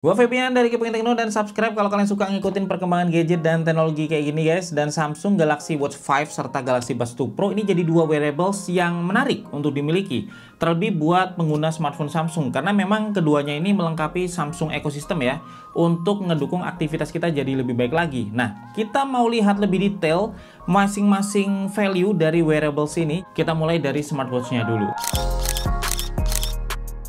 Gua Febian dari Kepengen Tekno dan subscribe kalau kalian suka ngikutin perkembangan gadget dan teknologi kayak gini guys. Dan Samsung Galaxy Watch 5 serta Galaxy Buds 2 Pro ini jadi dua wearables yang menarik untuk dimiliki. Terlebih buat pengguna smartphone Samsung karena memang keduanya ini melengkapi Samsung ekosistem ya untuk ngedukung aktivitas kita jadi lebih baik lagi. Nah, kita mau lihat lebih detail masing-masing value dari wearables ini. Kita mulai dari smartwatch-nya dulu.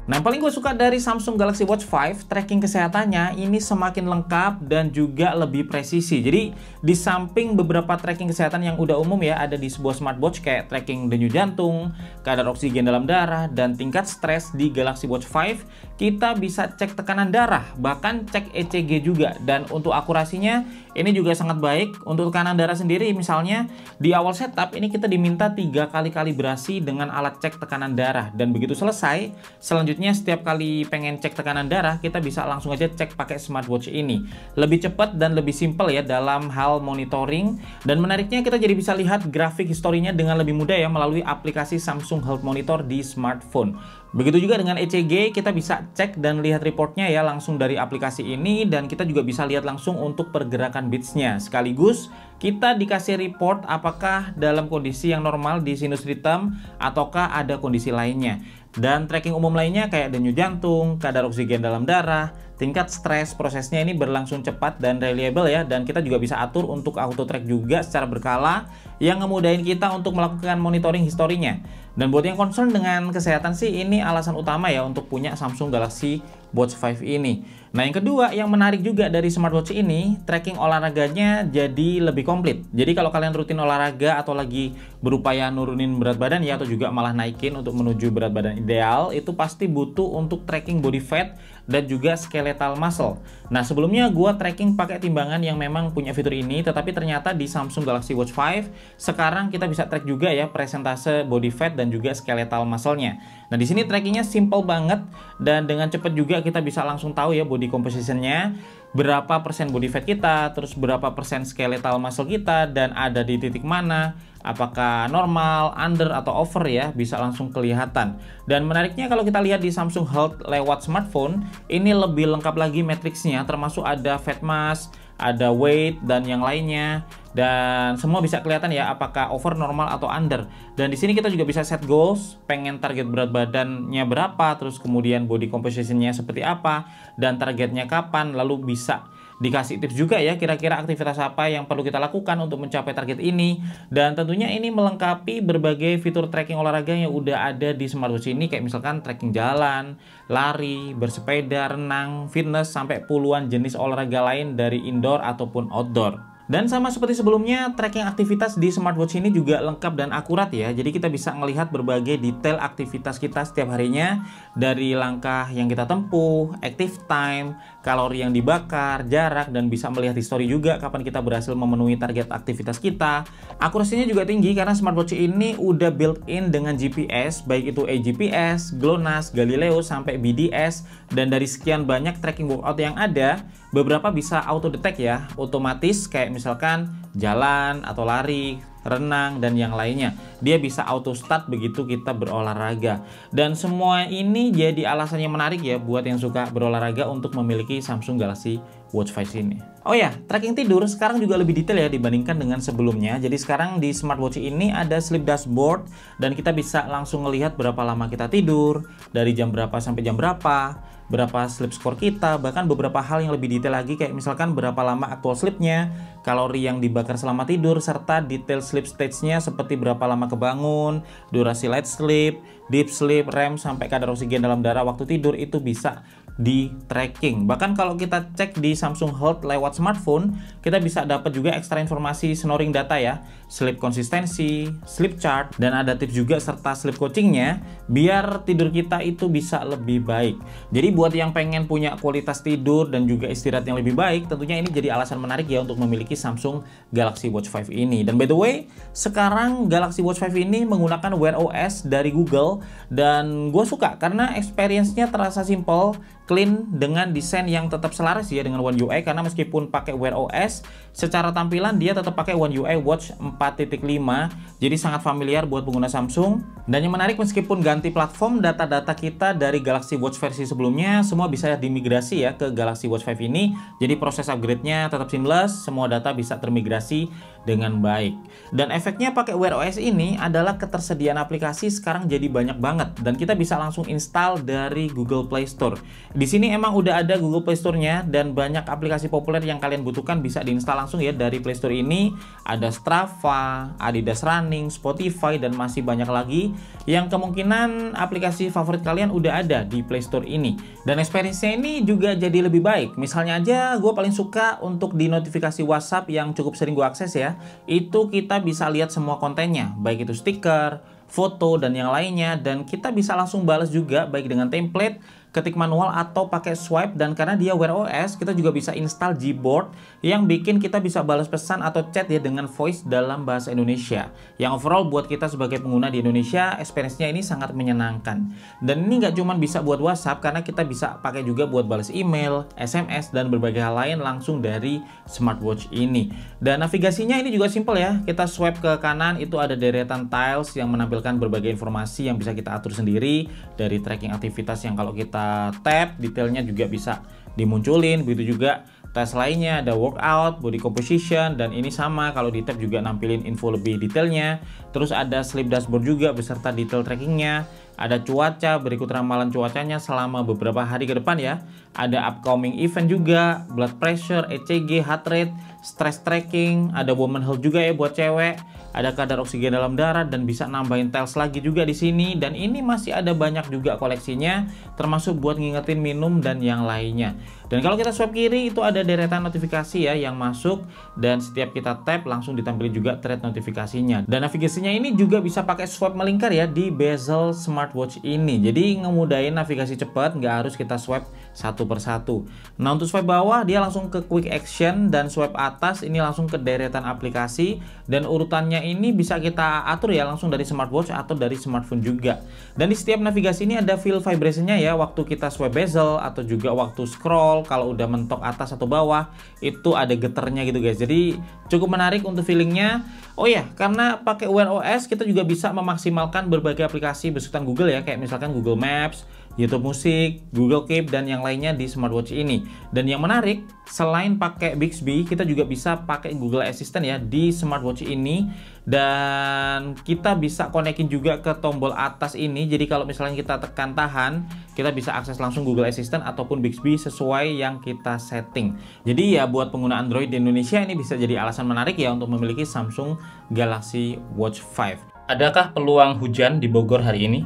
Nah, yang paling gue suka dari Samsung Galaxy Watch 5, tracking kesehatannya ini semakin lengkap dan juga lebih presisi. Jadi, di samping beberapa tracking kesehatan yang udah umum ya, ada di sebuah smartwatch kayak tracking denyut jantung, kadar oksigen dalam darah, dan tingkat stres di Galaxy Watch 5, kita bisa cek tekanan darah, bahkan cek ECG juga. Dan untuk akurasinya, ini juga sangat baik. Untuk tekanan darah sendiri, misalnya di awal setup, ini kita diminta 3 kali kalibrasi dengan alat cek tekanan darah. Dan begitu selesai, selanjutnya setiap kali pengen cek tekanan darah, kita bisa langsung aja cek pakai smartwatch ini. Lebih cepat dan lebih simpel ya dalam hal monitoring. Dan menariknya kita jadi bisa lihat grafik historinya dengan lebih mudah ya melalui aplikasi Samsung Health Monitor di smartphone. Begitu juga dengan ECG, kita bisa cek dan lihat reportnya ya langsung dari aplikasi ini. Dan kita juga bisa lihat langsung untuk pergerakan beatsnya. Sekaligus kita dikasih report apakah dalam kondisi yang normal di sinus rhythm ataukah ada kondisi lainnya. Dan tracking umum lainnya kayak denyut jantung, kadar oksigen dalam darah, tingkat stres, prosesnya ini berlangsung cepat dan reliable ya. Dan kita juga bisa atur untuk auto track juga secara berkala yang ngemudahin kita untuk melakukan monitoring historinya. Dan buat yang concern dengan kesehatan sih, ini alasan utama ya untuk punya Samsung Galaxy Watch 5 ini. Nah, yang kedua yang menarik juga dari smartwatch ini, tracking olahraganya jadi lebih komplit. Jadi kalau kalian rutin olahraga atau lagi berupaya nurunin berat badan ya, atau juga malah naikin untuk menuju berat badan ideal, itu pasti butuh untuk tracking body fat dan juga skeletal muscle. Nah, sebelumnya gua tracking pakai timbangan yang memang punya fitur ini, tetapi ternyata di Samsung Galaxy Watch 5 sekarang kita bisa track juga ya presentase body fat dan juga skeletal muscle-nya. Nah, di sini trackingnya simple banget dan dengan cepat juga kita bisa langsung tahu ya body composition-nya, berapa persen body fat kita, terus berapa persen skeletal muscle kita, dan ada di titik mana, apakah normal, under, atau over ya, bisa langsung kelihatan. Dan menariknya kalau kita lihat di Samsung Health lewat smartphone, ini lebih lengkap lagi matriksnya, termasuk ada fat mass, ada weight, dan yang lainnya. Dan semua bisa kelihatan ya apakah over, normal, atau under. Dan di sini kita juga bisa set goals, pengen target berat badannya berapa, terus kemudian body compositionnya seperti apa, dan targetnya kapan, lalu bisa dikasih tips juga ya kira-kira aktivitas apa yang perlu kita lakukan untuk mencapai target ini. Dan tentunya ini melengkapi berbagai fitur tracking olahraga yang udah ada di smartwatch ini, kayak misalkan tracking jalan, lari, bersepeda, renang, fitness, sampai puluhan jenis olahraga lain dari indoor ataupun outdoor. Dan sama seperti sebelumnya, tracking aktivitas di smartwatch ini juga lengkap dan akurat ya. Jadi kita bisa melihat berbagai detail aktivitas kita setiap harinya, dari langkah yang kita tempuh, active time, kalori yang dibakar, jarak, dan bisa melihat histori juga kapan kita berhasil memenuhi target aktivitas kita. Akurasinya juga tinggi karena smartwatch ini udah built-in dengan GPS, baik itu AGPS, GLONASS, Galileo, sampai BDS. Dan dari sekian banyak tracking workout yang ada, beberapa bisa auto detect ya, otomatis, kayak misalkan jalan atau lari, renang, dan yang lainnya. Dia bisa auto start begitu kita berolahraga. Dan semua ini jadi alasan yang menarik ya buat yang suka berolahraga untuk memiliki Samsung Galaxy Watch 5 ini. Oh ya, tracking tidur sekarang juga lebih detail ya dibandingkan dengan sebelumnya. Jadi sekarang di smartwatch ini ada sleep dashboard dan kita bisa langsung melihat berapa lama kita tidur, dari jam berapa sampai jam berapa sleep score kita, bahkan beberapa hal yang lebih detail lagi kayak misalkan berapa lama actual sleep-nya, kalori yang dibakar selama tidur, serta detail sleep stage-nya seperti berapa lama kebangun, durasi light sleep, deep sleep, REM, sampai kadar oksigen dalam darah waktu tidur itu bisa di tracking. Bahkan kalau kita cek di Samsung Health lewat smartphone, kita bisa dapat juga ekstra informasi snoring data ya, sleep konsistensi, sleep chart, dan ada tips juga serta sleep coachingnya biar tidur kita itu bisa lebih baik. Jadi buat yang pengen punya kualitas tidur dan juga istirahat yang lebih baik, tentunya ini jadi alasan menarik ya untuk memiliki Samsung Galaxy Watch 5 ini. Dan by the way, sekarang Galaxy Watch 5 ini menggunakan Wear OS dari Google, dan gue suka karena experience-nya terasa simple, clean dengan desain yang tetap selaras ya dengan One UI, karena meskipun pakai Wear OS, secara tampilan dia tetap pakai One UI Watch 4.5, jadi sangat familiar buat pengguna Samsung. Dan yang menarik, meskipun ganti platform, data-data kita dari Galaxy Watch versi sebelumnya semua bisa dimigrasi ya ke Galaxy Watch 5 ini, jadi proses upgrade-nya tetap seamless, semua data bisa termigrasi dengan baik. Dan efeknya pakai Wear OS ini adalah ketersediaan aplikasi sekarang jadi banyak banget, dan kita bisa langsung install dari Google Play Store. Di sini emang udah ada Google Play Store-nya, dan banyak aplikasi populer yang kalian butuhkan bisa diinstal langsung ya dari Play Store ini. Ada Strava, Adidas Running, Spotify, dan masih banyak lagi yang kemungkinan aplikasi favorit kalian udah ada di Play Store ini. Dan experience-nya ini juga jadi lebih baik. Misalnya aja gue paling suka untuk di notifikasi WhatsApp yang cukup sering gue akses ya, itu kita bisa lihat semua kontennya, baik itu stiker, foto, dan yang lainnya, dan kita bisa langsung balas juga baik dengan template, ketik manual, atau pakai swipe. Dan karena dia Wear OS, kita juga bisa install Gboard yang bikin kita bisa balas pesan atau chat ya dengan voice dalam bahasa Indonesia, yang overall buat kita sebagai pengguna di Indonesia experience-nya ini sangat menyenangkan. Dan ini nggak cuma bisa buat WhatsApp, karena kita bisa pakai juga buat balas email, SMS, dan berbagai hal lain langsung dari smartwatch ini. Dan navigasinya ini juga simple ya, kita swipe ke kanan itu ada deretan tiles yang menampilkan berbagai informasi yang bisa kita atur sendiri, dari tracking aktivitas yang kalau kita tap detailnya juga bisa dimunculin, begitu juga tes lainnya, ada workout, body composition, dan ini sama kalau di tap juga nampilin info lebih detailnya. Terus ada sleep dashboard juga beserta detail trackingnya, ada cuaca, berikut ramalan cuacanya selama beberapa hari ke depan ya, ada upcoming event juga, blood pressure, ECG, heart rate, stress tracking, ada woman health juga ya buat cewek, ada kadar oksigen dalam darah, dan bisa nambahin tiles lagi juga di sini. Dan ini masih ada banyak juga koleksinya, termasuk buat ngingetin minum dan yang lainnya. Dan kalau kita swipe kiri itu ada deretan notifikasi ya yang masuk, dan setiap kita tap langsung ditampilkan juga thread notifikasinya. Dan navigasinya ini juga bisa pakai swipe melingkar ya di bezel smartwatch ini, jadi ngemudahin navigasi cepat, nggak harus kita swipe satu persatu. Nah, untuk swipe bawah dia langsung ke quick action, dan swipe atas ini langsung ke deretan aplikasi, dan urutannya ini bisa kita atur ya langsung dari smartwatch atau dari smartphone juga. Dan di setiap navigasi ini ada feel vibration-nya ya, waktu kita swipe bezel atau juga waktu scroll, kalau udah mentok atas atau bawah itu ada getarnya gitu guys, jadi cukup menarik untuk feelingnya. Oh ya, karena pakai Wear OS kita juga bisa memaksimalkan berbagai aplikasi besutan Google ya, kayak misalkan Google Maps, YouTube Musik, Google Keep, dan yang lainnya di smartwatch ini. Dan yang menarik, selain pakai Bixby, kita juga bisa pakai Google Assistant ya di smartwatch ini, dan kita bisa konekin juga ke tombol atas ini. Jadi kalau misalnya kita tekan tahan, kita bisa akses langsung Google Assistant ataupun Bixby sesuai yang kita setting. Jadi ya buat pengguna Android di Indonesia ini bisa jadi alasan menarik ya untuk memiliki Samsung Galaxy Watch 5. Adakah peluang hujan di Bogor hari ini?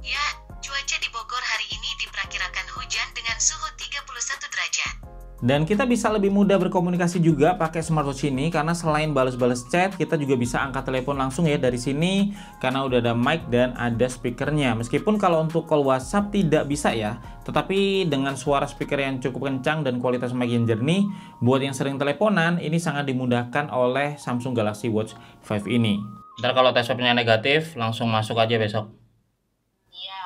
Ya, cuaca di Bogor hari ini diperkirakan hujan dengan suhu 31 derajat. Dan kita bisa lebih mudah berkomunikasi juga pakai smartwatch ini, karena selain balas-balas chat, kita juga bisa angkat telepon langsung ya dari sini, karena udah ada mic dan ada speakernya. Meskipun kalau untuk call WhatsApp tidak bisa ya, tetapi dengan suara speaker yang cukup kencang dan kualitas mic yang jernih, buat yang sering teleponan, ini sangat dimudahkan oleh Samsung Galaxy Watch 5 ini. Ntar kalau tes swabnya negatif, langsung masuk aja besok. Iya,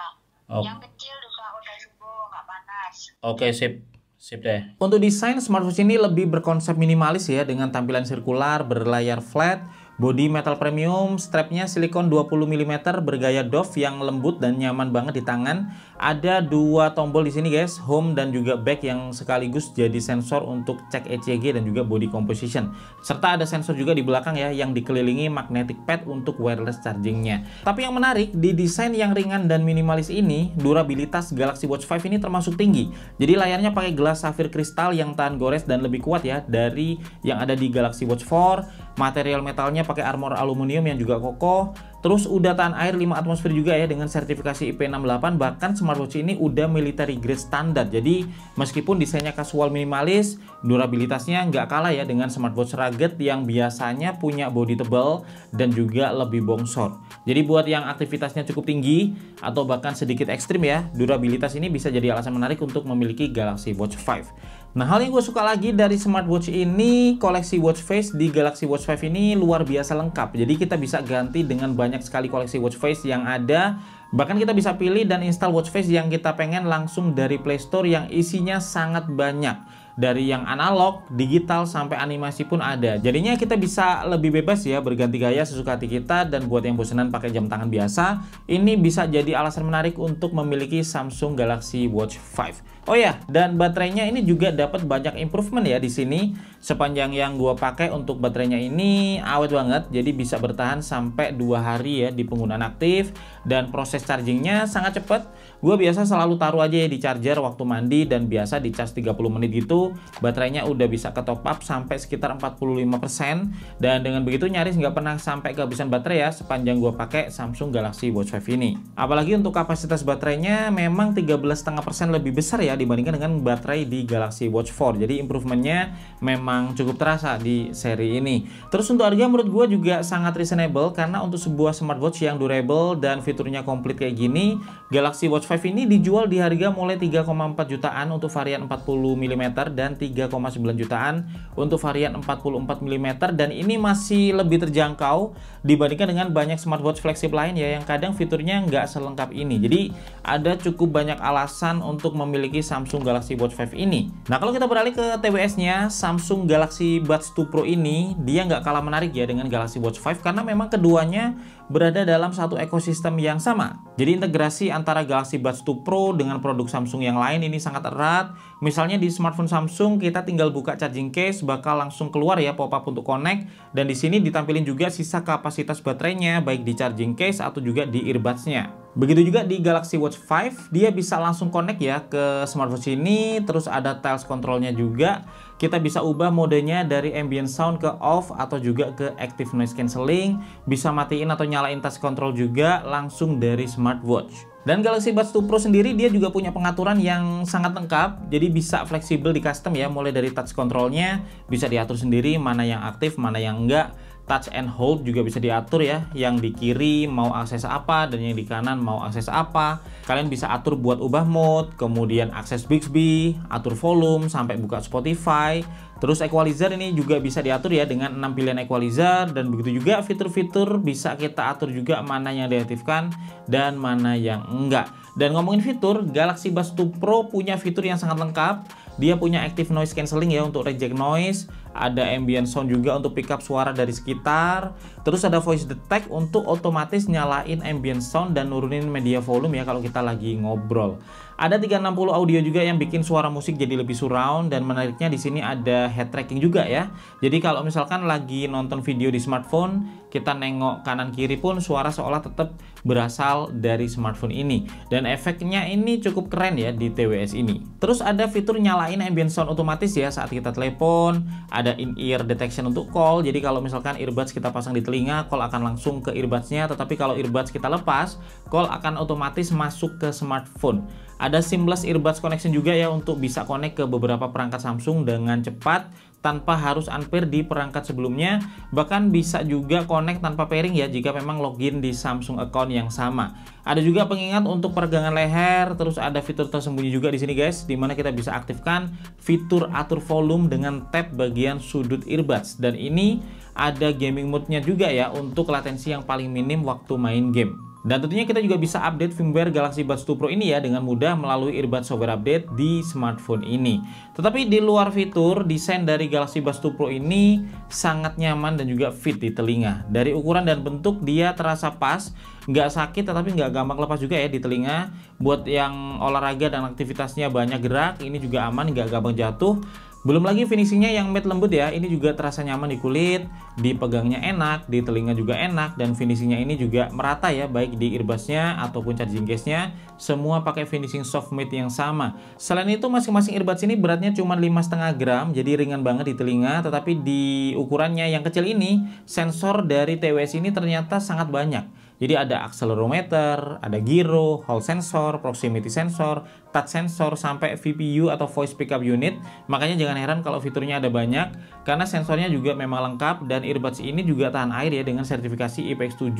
yang kecil juga udah sembuh, nggak panas. Oke, sip. Sip deh. Untuk desain, smartwatch ini lebih berkonsep minimalis ya, dengan tampilan sirkular, berlayar flat, body metal premium, strapnya silikon 20 mm bergaya doff yang lembut dan nyaman banget di tangan. Ada dua tombol di sini guys, home dan juga back, yang sekaligus jadi sensor untuk cek ECG dan juga body composition. Serta ada sensor juga di belakang ya yang dikelilingi magnetic pad untuk wireless chargingnya. Tapi yang menarik di desain yang ringan dan minimalis ini, durabilitas Galaxy Watch 5 ini termasuk tinggi. Jadi layarnya pakai gelas safir kristal yang tahan gores dan lebih kuat ya dari yang ada di Galaxy Watch 4. Material metalnya pakai armor aluminium yang juga kokoh. Terus udah tahan air 5 atmosfer juga ya dengan sertifikasi IP68. Bahkan smartwatch ini udah military grade standar. Jadi meskipun desainnya casual minimalis, durabilitasnya nggak kalah ya dengan smartwatch rugged yang biasanya punya bodi tebal dan juga lebih bongsor. Jadi buat yang aktivitasnya cukup tinggi atau bahkan sedikit ekstrim ya, durabilitas ini bisa jadi alasan menarik untuk memiliki Galaxy Watch 5. Nah, hal yang gue suka lagi dari smartwatch ini, koleksi watch face di Galaxy Watch 5 ini luar biasa lengkap. Jadi kita bisa ganti dengan banyak sekali koleksi watch face yang ada Bahkan kita bisa pilih dan install watch face yang kita pengen langsung dari Play Store yang isinya sangat banyak. Dari yang analog, digital, sampai animasi pun ada. Jadinya kita bisa lebih bebas ya berganti gaya sesuka hati kita. Dan buat yang bosenan pakai jam tangan biasa, ini bisa jadi alasan menarik untuk memiliki Samsung Galaxy Watch 5. Oh ya, dan baterainya ini juga dapat banyak improvement ya di sini. Sepanjang yang gua pakai untuk baterainya ini awet banget, jadi bisa bertahan sampai 2 hari ya di penggunaan aktif. Dan proses chargingnya sangat cepat. Gua biasa selalu taruh aja ya di charger waktu mandi, dan biasa di charge 30 menit gitu, baterainya udah bisa ke top up sampai sekitar 45%. Dan dengan begitu nyaris nggak pernah sampai kehabisan baterai ya sepanjang gua pakai Samsung Galaxy Watch 5 ini. Apalagi untuk kapasitas baterainya memang 13,5% lebih besar ya dibandingkan dengan baterai di Galaxy Watch 4. Jadi improvementnya memang cukup terasa di seri ini. Terus untuk harga menurut gue juga sangat reasonable, karena untuk sebuah smartwatch yang durable dan fiturnya komplit kayak gini, Galaxy Watch 5 ini dijual di harga mulai 3,4 jutaan untuk varian 40 mm dan 3,9 jutaan untuk varian 44 mm, dan ini masih lebih terjangkau dibandingkan dengan banyak smartwatch flagship lain ya yang kadang fiturnya nggak selengkap ini. Jadi ada cukup banyak alasan untuk memiliki Samsung Galaxy Watch 5 ini. Nah, kalau kita beralih ke TWS-nya, Samsung Galaxy Buds 2 Pro ini dia nggak kalah menarik ya dengan Galaxy Watch 5, karena memang keduanya berada dalam satu ekosistem yang sama. Jadi integrasi antara Galaxy Buds 2 Pro dengan produk Samsung yang lain ini sangat erat. Misalnya di smartphone Samsung kita tinggal buka charging case, bakal langsung keluar ya pop-up untuk connect, dan di sini ditampilin juga sisa kapasitas baterainya baik di charging case atau juga di earbuds-nya. Begitu juga di Galaxy Watch 5, dia bisa langsung connect ya ke smartwatch ini. Terus ada tiles controlnya juga. Kita bisa ubah modenya dari ambient sound ke off atau juga ke active noise cancelling. Bisa matiin atau nyalain touch control juga langsung dari smartwatch. Dan Galaxy Buds 2 Pro sendiri dia juga punya pengaturan yang sangat lengkap. Jadi bisa fleksibel di custom ya, mulai dari touch controlnya bisa diatur sendiri mana yang aktif, mana yang enggak. Touch and hold juga bisa diatur ya, yang di kiri mau akses apa dan yang di kanan mau akses apa. Kalian bisa atur buat ubah mode, kemudian akses Bixby, atur volume, sampai buka Spotify. Terus equalizer ini juga bisa diatur ya dengan 6 pilihan equalizer, dan begitu juga fitur-fitur bisa kita atur juga mana yang diaktifkan dan mana yang enggak. Dan ngomongin fitur, Galaxy Buds 2 Pro punya fitur yang sangat lengkap. Dia punya active noise cancelling ya untuk reject noise, ada ambient sound juga untuk pick up suara dari sekitar, terus ada voice detect untuk otomatis nyalain ambient sound dan nurunin media volume ya kalau kita lagi ngobrol. Ada 360 audio juga yang bikin suara musik jadi lebih surround, dan menariknya di sini ada head tracking juga ya. Jadi kalau misalkan lagi nonton video di smartphone, kita nengok kanan kiri pun suara seolah tetap berasal dari smartphone ini. Dan efeknya ini cukup keren ya di TWS ini. Terus ada fitur nyalain ambient sound otomatis ya saat kita telepon. Ada in-ear detection untuk call. Jadi kalau misalkan earbuds kita pasang di telinga, call akan langsung ke earbudsnya. Tetapi kalau earbuds kita lepas, call akan otomatis masuk ke smartphone. Ada seamless earbuds connection juga ya untuk bisa connect ke beberapa perangkat Samsung dengan cepat tanpa harus unpair di perangkat sebelumnya. Bahkan bisa juga connect tanpa pairing ya jika memang login di Samsung account yang sama. Ada juga pengingat untuk peregangan leher. Terus ada fitur tersembunyi juga di sini guys, dimana kita bisa aktifkan fitur atur volume dengan tab bagian sudut earbuds. Dan ini ada gaming mode-nya juga ya untuk latensi yang paling minim waktu main game. Dan tentunya kita juga bisa update firmware Galaxy Buds 2 Pro ini ya dengan mudah melalui earbuds software update di smartphone ini. Tetapi di luar fitur, desain dari Galaxy Buds 2 Pro ini sangat nyaman dan juga fit di telinga. Dari ukuran dan bentuk dia terasa pas, nggak sakit tetapi nggak gampang lepas juga ya di telinga. Buat yang olahraga dan aktivitasnya banyak gerak, ini juga aman, nggak gampang jatuh. Belum lagi finishingnya yang matte lembut ya, ini juga terasa nyaman di kulit, dipegangnya enak, di telinga juga enak, dan finishingnya ini juga merata ya, baik di earbudsnya ataupun charging case-nya, semua pakai finishing soft matte yang sama. Selain itu masing-masing earbuds ini beratnya cuma 5,5 gram, jadi ringan banget di telinga, tetapi di ukurannya yang kecil ini, sensor dari TWS ini ternyata sangat banyak. Jadi ada accelerometer, ada gyro, hall sensor, proximity sensor, touch sensor, sampai VPU atau voice pickup unit. Makanya jangan heran kalau fiturnya ada banyak, karena sensornya juga memang lengkap, dan earbuds ini juga tahan air ya dengan sertifikasi IPX7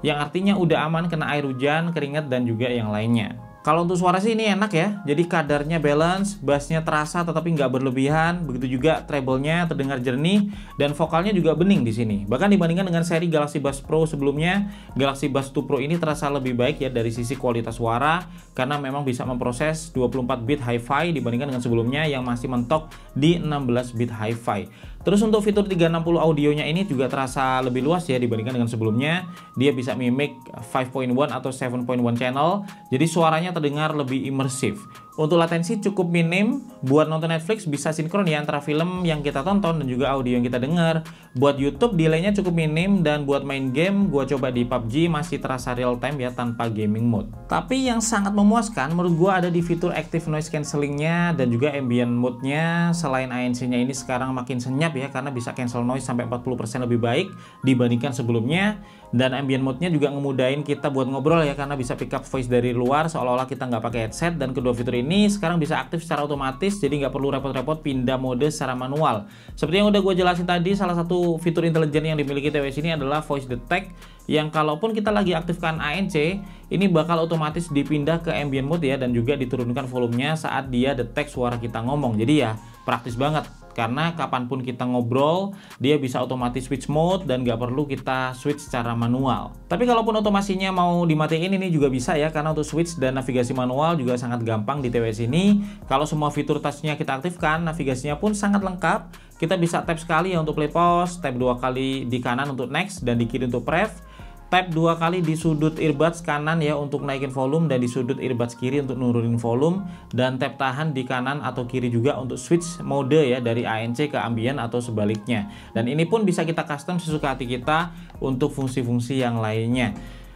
yang artinya udah aman kena air hujan, keringat, dan juga yang lainnya. Kalau untuk suara sih ini enak ya, jadi kadarnya balance, bassnya terasa tetapi nggak berlebihan, begitu juga treble-nya terdengar jernih, dan vokalnya juga bening di sini. Bahkan dibandingkan dengan seri Galaxy Buds Pro sebelumnya, Galaxy Buds 2 Pro ini terasa lebih baik ya dari sisi kualitas suara, karena memang bisa memproses 24 bit hi-fi dibandingkan dengan sebelumnya yang masih mentok di 16 bit hi-fi. Terus untuk fitur 360 audionya ini juga terasa lebih luas ya dibandingkan dengan sebelumnya. Dia bisa mimic 5.1 atau 7.1 channel, jadi suaranya terdengar lebih imersif. Untuk latensi cukup minim, buat nonton Netflix bisa sinkron ya antara film yang kita tonton dan juga audio yang kita dengar. Buat YouTube delaynya cukup minim, dan buat main game gua coba di PUBG masih terasa real time ya tanpa gaming mode. Tapi yang sangat memuaskan menurut gua ada di fitur active noise cancellingnya dan juga ambient mode-nya. Selain ANC-nya ini sekarang makin senyap ya karena bisa cancel noise sampai 40% lebih baik dibandingkan sebelumnya, dan ambient mode-nya juga ngemudahin kita buat ngobrol ya karena bisa pick up voice dari luar seolah-olah kita nggak pakai headset. Dan kedua fitur ini sekarang bisa aktif secara otomatis, jadi nggak perlu repot-repot pindah mode secara manual. Seperti yang udah gue jelasin tadi, salah satu fitur intelijen yang dimiliki TWS ini adalah voice detect, yang kalaupun kita lagi aktifkan ANC, ini bakal otomatis dipindah ke ambient mode ya, dan juga diturunkan volumenya saat dia detect suara kita ngomong. Jadi ya praktis banget, karena kapanpun kita ngobrol dia bisa otomatis switch mode dan nggak perlu kita switch secara manual. Tapi kalaupun otomasinya mau dimatiin ini juga bisa ya, karena untuk switch dan navigasi manual juga sangat gampang di TWS ini. Kalau semua fitur touchnya kita aktifkan, navigasinya pun sangat lengkap. Kita bisa tap sekali ya untuk play pause, tap 2 kali di kanan untuk next dan di kiri untuk pref, tap 2 kali di sudut earbuds kanan ya untuk naikin volume, dan di sudut earbuds kiri untuk nurunin volume, dan tap tahan di kanan atau kiri juga untuk switch mode ya dari ANC ke ambient atau sebaliknya. Dan ini pun bisa kita custom sesuka hati kita untuk fungsi-fungsi yang lainnya.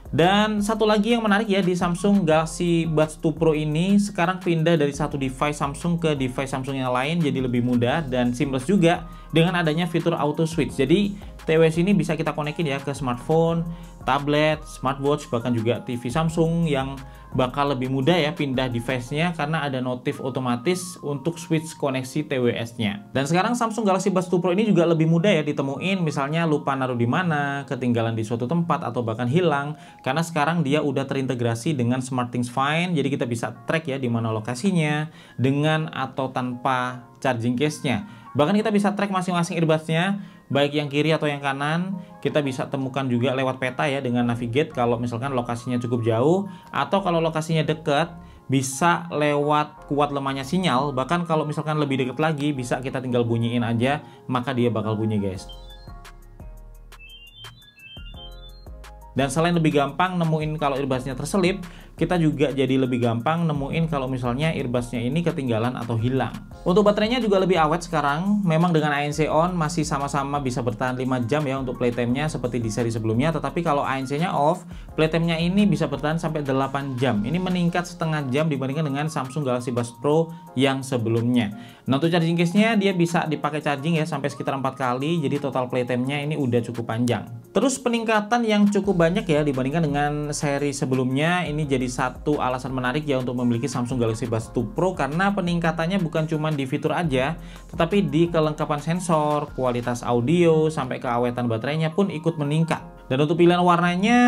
Dan satu lagi yang menarik ya di Samsung Galaxy Buds 2 Pro ini, sekarang pindah dari satu device Samsung ke device Samsung yang lain jadi lebih mudah dan seamless juga dengan adanya fitur auto switch. Jadi TWS ini bisa kita konekin ya ke smartphone, tablet, smartwatch, bahkan juga TV Samsung, yang bakal lebih mudah ya pindah device-nya karena ada notif otomatis untuk switch koneksi TWS-nya. Dan sekarang Samsung Galaxy Buds 2 Pro ini juga lebih mudah ya ditemuin, misalnya lupa naruh di mana, ketinggalan di suatu tempat, atau bahkan hilang, karena sekarang dia udah terintegrasi dengan SmartThings Find. Jadi kita bisa track ya di mana lokasinya dengan atau tanpa charging case-nya. Bahkan kita bisa track masing-masing earbuds-nya, baik yang kiri atau yang kanan. Kita bisa temukan juga lewat peta ya dengan navigate kalau misalkan lokasinya cukup jauh, atau kalau lokasinya dekat bisa lewat kuat lemahnya sinyal. Bahkan kalau misalkan lebih dekat lagi bisa kita tinggal bunyiin aja, maka dia bakal bunyi guys. Dan selain lebih gampang nemuin kalau earbudsnya terselip, kita juga jadi lebih gampang nemuin kalau misalnya earbudsnya ini ketinggalan atau hilang. Untuk baterainya juga lebih awet sekarang. Memang dengan ANC on masih sama-sama bisa bertahan 5 jam ya untuk playtime-nya seperti di seri sebelumnya. Tetapi kalau ANC-nya off, playtime-nya ini bisa bertahan sampai 8 jam. Ini meningkat setengah jam dibandingkan dengan Samsung Galaxy Buds Pro yang sebelumnya. Nah untuk charging case-nya dia bisa dipakai charging ya sampai sekitar 4 kali. Jadi total playtime-nya ini udah cukup panjang. Terus peningkatan yang cukup banyak ya dibandingkan dengan seri sebelumnya. Ini jadi satu alasan menarik ya untuk memiliki Samsung Galaxy Buds 2 Pro, karena peningkatannya bukan cuma di fitur aja, tetapi di kelengkapan sensor, kualitas audio, sampai keawetan baterainya pun ikut meningkat. Dan untuk pilihan warnanya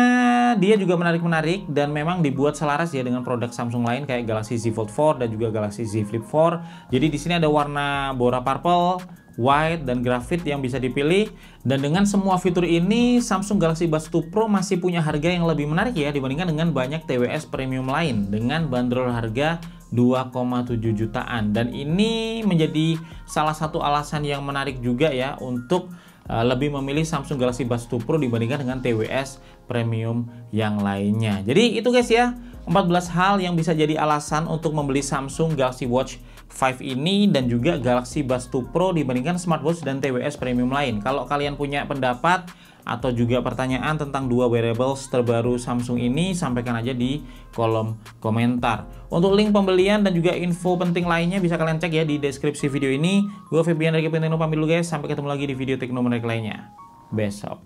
dia juga menarik-menarik dan memang dibuat selaras ya dengan produk Samsung lain kayak Galaxy Z Fold 4 dan juga Galaxy Z Flip 4. Jadi di sini ada warna Bora Purple, white, dan graphite yang bisa dipilih. Dan dengan semua fitur ini Samsung Galaxy Buds 2 Pro masih punya harga yang lebih menarik ya dibandingkan dengan banyak TWS premium lain dengan bandrol harga 2,7 jutaan. Dan ini menjadi salah satu alasan yang menarik juga ya untuk lebih memilih Samsung Galaxy Buds 2 Pro dibandingkan dengan TWS premium yang lainnya. Jadi itu guys ya, 14 hal yang bisa jadi alasan untuk membeli Samsung Galaxy Watch 5 ini dan juga Galaxy Buds 2 Pro dibandingkan smartwatch dan TWS premium lain. Kalau kalian punya pendapat atau juga pertanyaan tentang dua wearables terbaru Samsung ini, sampaikan aja di kolom komentar. Untuk link pembelian dan juga info penting lainnya bisa kalian cek ya di deskripsi video ini. Gue Febian dari Kepintino pamit dulu guys, sampai ketemu lagi di video tekno menarik lainnya besok.